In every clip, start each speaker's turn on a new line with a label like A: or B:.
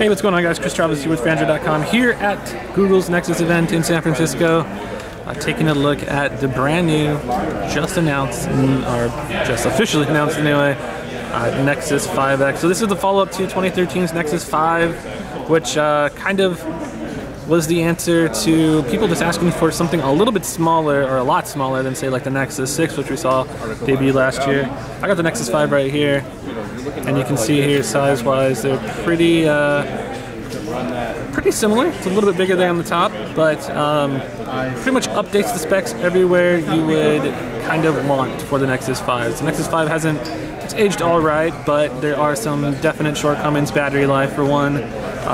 A: Hey, what's going on, guys? Chris Travis here with Phandroid.com here at Google's Nexus event in San Francisco, taking a look at the brand new, just announced, or just officially announced anyway, Nexus 5X. So this is the follow-up to 2013's Nexus 5, which kind of was the answer to people just asking for something a little bit smaller, or a lot smaller than, say, like the Nexus 6, which we saw debut last year. I got the Nexus 5 right here, and you can see here size-wise they're pretty similar. It's a little bit bigger there on the top, but pretty much updates the specs everywhere you would kind of want for the Nexus 5. So Nexus 5 it's aged all right, but there are some definite shortcomings. Battery life, for one.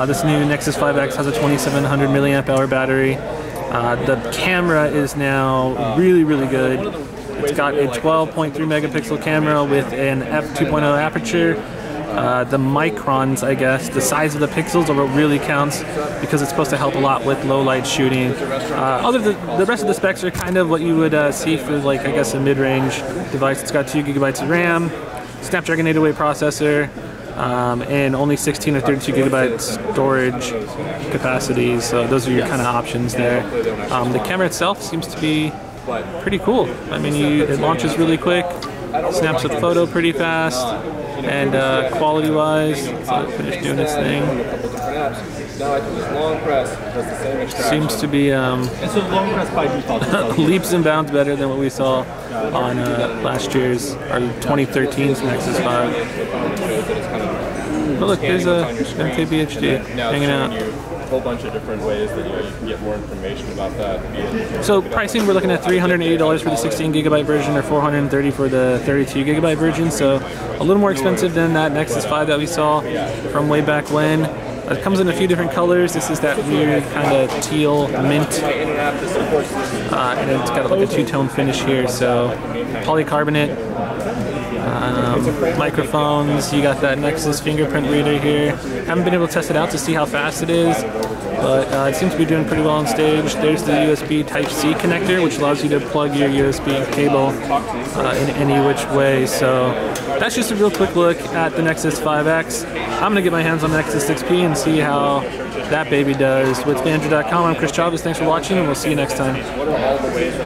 A: This new Nexus 5X has a 2700 milliamp hour battery. The camera is now really good. It's got a 12.3 megapixel camera with an f2.0 aperture. The microns, I guess, the size of the pixels are what really counts, because it's supposed to help a lot with low light shooting. The rest of the specs are kind of what you would see for, like, I guess, a mid-range device. It's got 2 gigabytes of RAM, Snapdragon 808 processor, and only 16 or 32 gigabyte storage capacity. So those are your kind of options there. The camera itself seems to be pretty cool. I mean, it launches really quick, snaps a photo pretty fast, and quality-wise, so finish doing its thing. Seems to be leaps and bounds better than what we saw on last year's, or 2013's Nexus 5. But look, there's a MKBHD hanging out.
B: A whole bunch of different ways that you can get more information about that.
A: So pricing, we're looking at $380 for the 16 gigabyte version, or $430 for the 32 gigabyte version. So a little more expensive than that Nexus 5 that we saw from way back when. It comes in a few different colors. This is that weird kind of teal mint, and it's got like a two-tone finish here. So polycarbonate. Microphones, you got that Nexus fingerprint reader here. Haven't been able to test it out to see how fast it is, but it seems to be doing pretty well on stage. There's the Msp Type-C Connector, which allows you to plug your USB cable in any which way. So that's just a real quick look at the Nexus 5X. I'm going to get my hands on the Nexus 6P and see how that baby does. With Phandroid.com, I'm Chris Travis. Thanks for watching, and we'll see you next time.